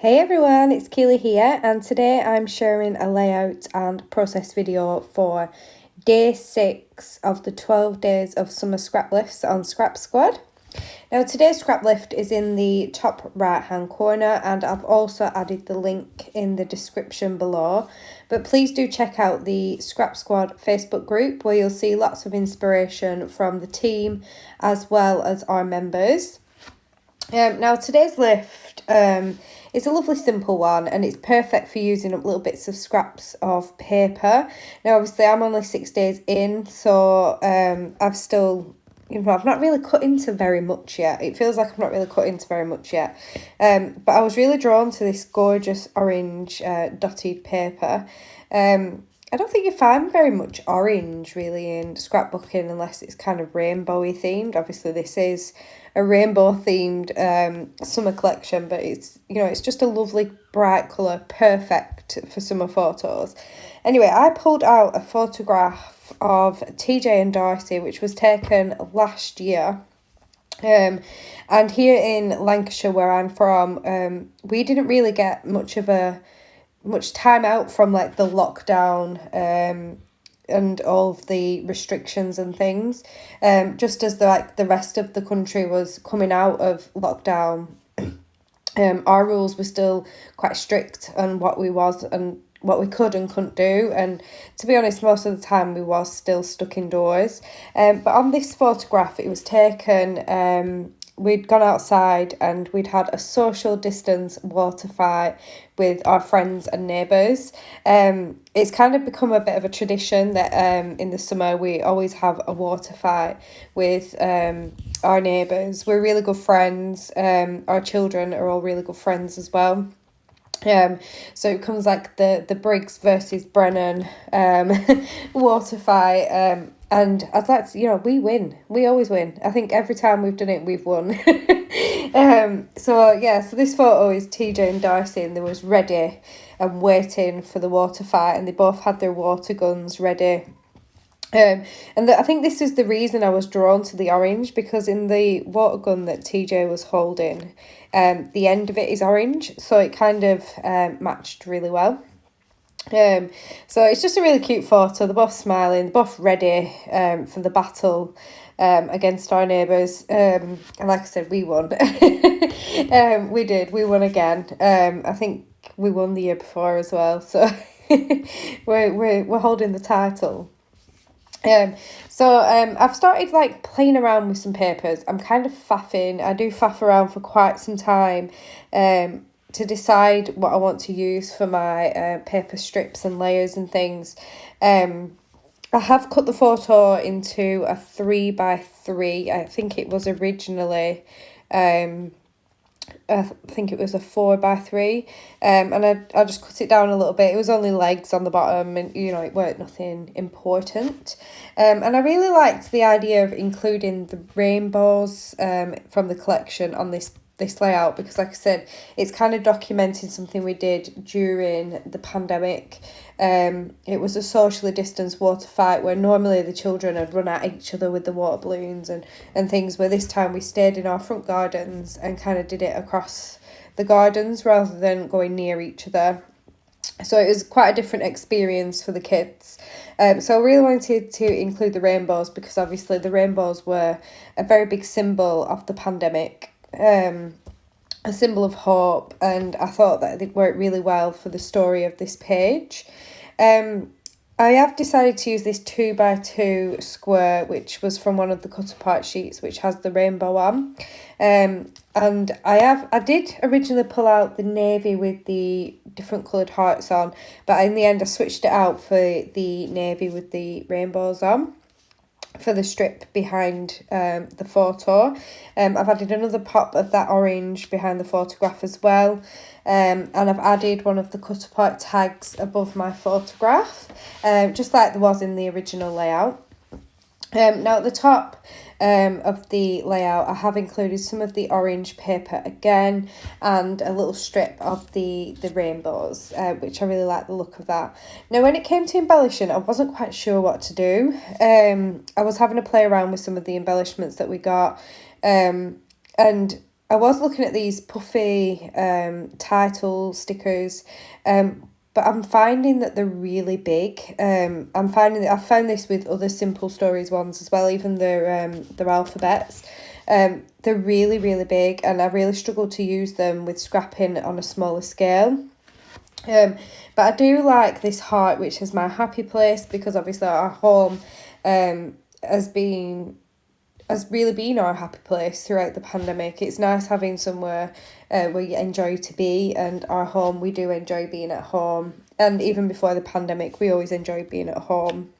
Hey everyone, it's Keely here, and today I'm sharing a layout and process video for day 6 of the 12 Days of Summer Scraplifts on Scrap Squad. Now today's scrap lift is in the top right hand corner, and I've also added the link in the description below, but please do check out the Scrap Squad Facebook group where you'll see lots of inspiration from the team as well as our members. Now today's lift is a lovely simple one, and it's perfect for using up little bits of scraps of paper. Now obviously I'm only 6 days in, so I've still, I've not really cut into very much yet. It feels like I've not really cut into very much yet. But I was really drawn to this gorgeous orange dotted paper. I don't think you find very much orange really in scrapbooking unless it's kind of rainbowy themed. Obviously this is a rainbow themed summer collection, but it's just a lovely bright colour, perfect for summer photos. Anyway, I pulled out a photograph of TJ and Darcy, which was taken last year. And here in Lancashire, where I'm from, we didn't really get much time out from like the lockdown and all of the restrictions and things, just as the rest of the country was coming out of lockdown. Our rules were still quite strict on what we could and couldn't do, and to be honest, most of the time we was still stuck indoors. But on this photograph, it was taken, we'd gone outside and we'd had a social distance water fight with our friends and neighbours. It's kind of become a bit of a tradition that in the summer we always have a water fight with our neighbours. We're really good friends. Our children are all really good friends as well. So it comes like the Briggs versus Brennan water fight. And I'd like to, we win. We always win. I think every time we've done it, we've won. So this photo is TJ and Darcy, and they was ready and waiting for the water fight, and they both had their water guns ready. I think this is the reason I was drawn to the orange, because in the water gun that TJ was holding, the end of it is orange, so it kind of matched really well. So it's just a really cute photo. They're both smiling, they're both ready for the battle against our neighbours. And like I said, we won. We won again. I think we won the year before as well, so we're holding the title. I've started playing around with some papers. I'm kind of faffing. I do faff around for quite some time to decide what I want to use for my paper strips and layers and things. I have cut the photo into a 3x3. I think it was originally I think it was a 4x3, and I just cut it down a little bit. It was only legs on the bottom, and it weren't nothing important. And I really liked the idea of including the rainbows from the collection on this layout, because like I said, it's kind of documenting something we did during the pandemic. It was a socially distanced water fight where normally the children had run at each other with the water balloons and things, where this time we stayed in our front gardens and kind of did it across the gardens rather than going near each other. So it was quite a different experience for the kids. So I really wanted to include the rainbows, because obviously the rainbows were a very big symbol of the pandemic. A symbol of hope, and I thought that it worked really well for the story of this page. I have decided to use this 2x2 square, which was from one of the cut apart sheets, which has the rainbow on. And I did originally pull out the navy with the different coloured hearts on, but in the end I switched it out for the navy with the rainbows on for the strip behind the photo. I've added another pop of that orange behind the photograph as well, and I've added one of the cut apart tags above my photograph, just like there was in the original layout. Now at the top of the layout, I have included some of the orange paper again, and a little strip of the rainbows, which I really like the look of that. Now when it came to embellishing, I wasn't quite sure what to do. I was having to play around with some of the embellishments that we got, and I was looking at these puffy title stickers, but I'm finding that they're really big. I'm finding that I've found this with other Simple Stories ones as well, even their alphabets. They're really, really big, and I really struggle to use them with scrapping on a smaller scale. But I do like this heart, which is my happy place, because obviously our home has really been our happy place throughout the pandemic. It's nice having somewhere where you enjoy to be, and our home, we do enjoy being at home. And even before the pandemic, we always enjoyed being at home.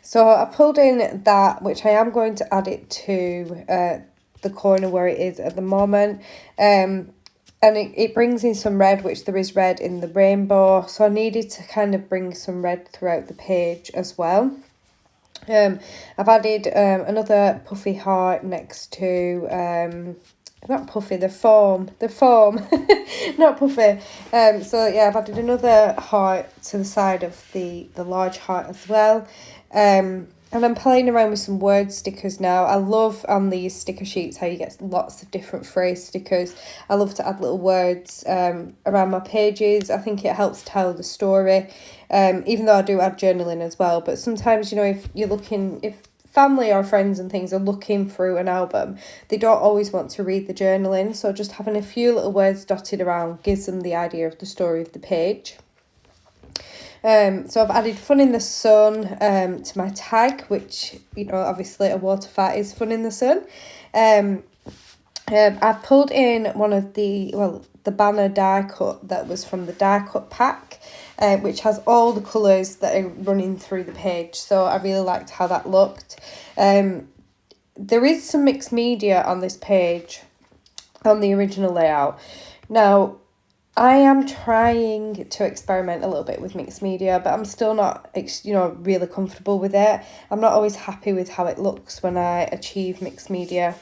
So I pulled in that, which I am going to add it to the corner where it is at the moment. And it brings in some red, which there is red in the rainbow. So I needed to kind of bring some red throughout the page as well. I've added another puffy heart next to not puffy, the form, not puffy. So yeah, I've added another heart to the side of the large heart as well. And I'm playing around with some word stickers now. I love on these sticker sheets how you get lots of different phrase stickers. I love to add little words around my pages. I think it helps tell the story, even though I do add journaling as well. But sometimes, if family or friends and things are looking through an album, they don't always want to read the journaling. So just having a few little words dotted around gives them the idea of the story of the page. So I've added fun in the sun to my tag, which, obviously a water fight is fun in the sun. I've pulled in one of the banner die cut that was from the die cut pack, which has all the colours that are running through the page. So I really liked how that looked. There is some mixed media on this page, on the original layout. Now, I am trying to experiment a little bit with mixed media, but I'm still not, really comfortable with it. I'm not always happy with how it looks when I achieve mixed media.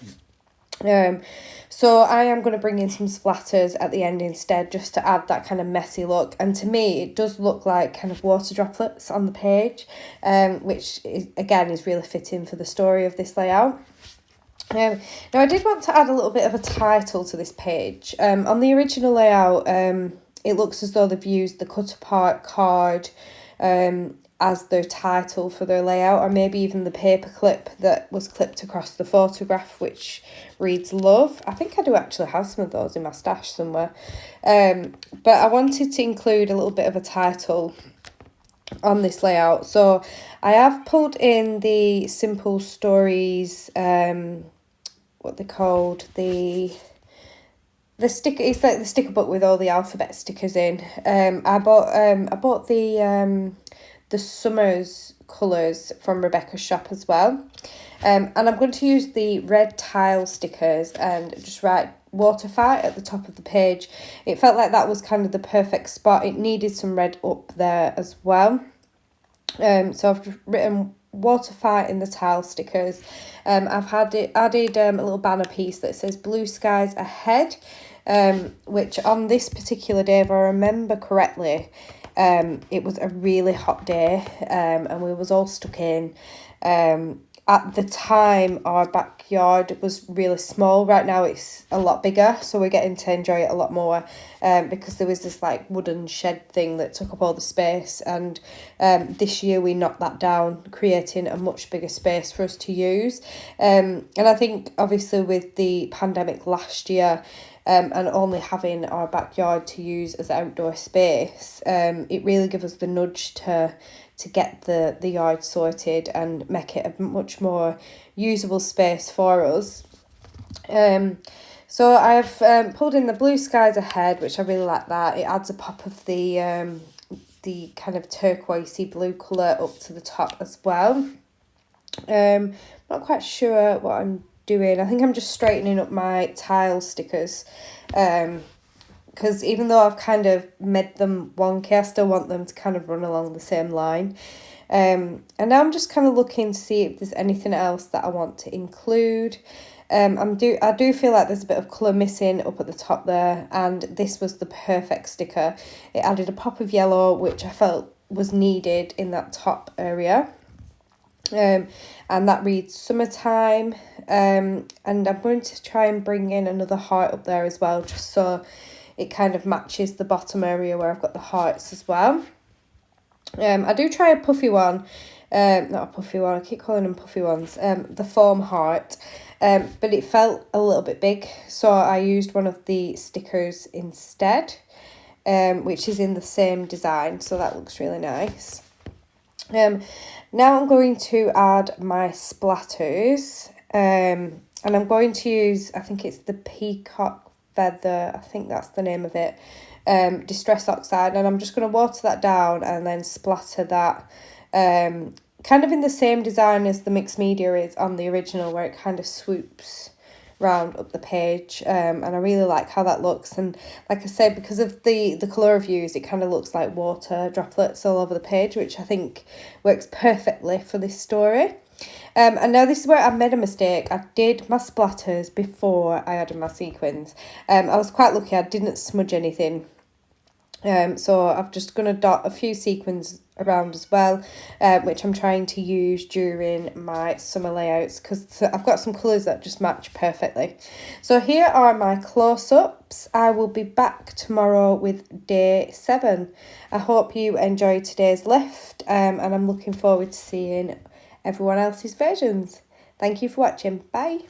So I am going to bring in some splatters at the end instead, just to add that kind of messy look. And to me, it does look like kind of water droplets on the page, which is really fitting for the story of this layout. Now I did want to add a little bit of a title to this page. On the original layout, it looks as though they've used the cut apart card as their title for their layout, or maybe even the paper clip that was clipped across the photograph, which reads love. I think I do actually have some of those in my stash somewhere. But I wanted to include a little bit of a title on this layout. So I have pulled in the Simple Stories, what they're called, the sticker. It's like the sticker book with all the alphabet stickers in. I bought the Summer's colours from Rebecca's shop as well. And I'm going to use the red tile stickers and just write water fight at the top of the page. It felt like that was kind of the perfect spot. It needed some red up there as well. So I've written water fight in the tile stickers. I've added a little banner piece that says blue skies ahead, which on this particular day, if I remember correctly, it was a really hot day, and we was all stuck in. At the time, our backyard was really small. Right now it's a lot bigger, so we're getting to enjoy it a lot more, because there was this like wooden shed thing that took up all the space, and this year we knocked that down, creating a much bigger space for us to use. And I think obviously with the pandemic last year, and only having our backyard to use as outdoor space, it really gave us the nudge to get the yard sorted and make it a much more usable space for us. So I've pulled in the blue skies ahead, which I really like that. It adds a pop of the kind of turquoisey blue colour up to the top as well. Not quite sure what I'm doing. I think I'm just straightening up my tile stickers, because even though I've kind of made them wonky, I still want them to kind of run along the same line. And now I'm just kind of looking to see if there's anything else that I want to include. I do feel like there's a bit of colour missing up at the top there, and this was the perfect sticker. It added a pop of yellow, which I felt was needed in that top area. and that reads Summertime. And I'm going to try and bring in another heart up there as well, just so it kind of matches the bottom area where I've got the hearts as well. I do try a puffy one, not a puffy one, I keep calling them puffy ones, the foam heart, but it felt a little bit big, so I used one of the stickers instead, which is in the same design, so that looks really nice. Now I'm going to add my splatters, and I'm going to use, I think it's the Peacock Feather, I think that's the name of it, Distress Oxide, and I'm just going to water that down and then splatter that, kind of in the same design as the mixed media is on the original, where it kind of swoops round up the page, and I really like how that looks. And like I said, because of the colour I've used, it kind of looks like water droplets all over the page, which I think works perfectly for this story. And now this is where I made a mistake. I did my splatters before I added my sequins. I was quite lucky, I didn't smudge anything. So I'm just going to dot a few sequins around as well, which I'm trying to use during my summer layouts, because I've got some colours that just match perfectly. So here are my close-ups. I will be back tomorrow with day 7. I hope you enjoyed today's lift, and I'm looking forward to seeing everyone else's versions. Thank you for watching. Bye.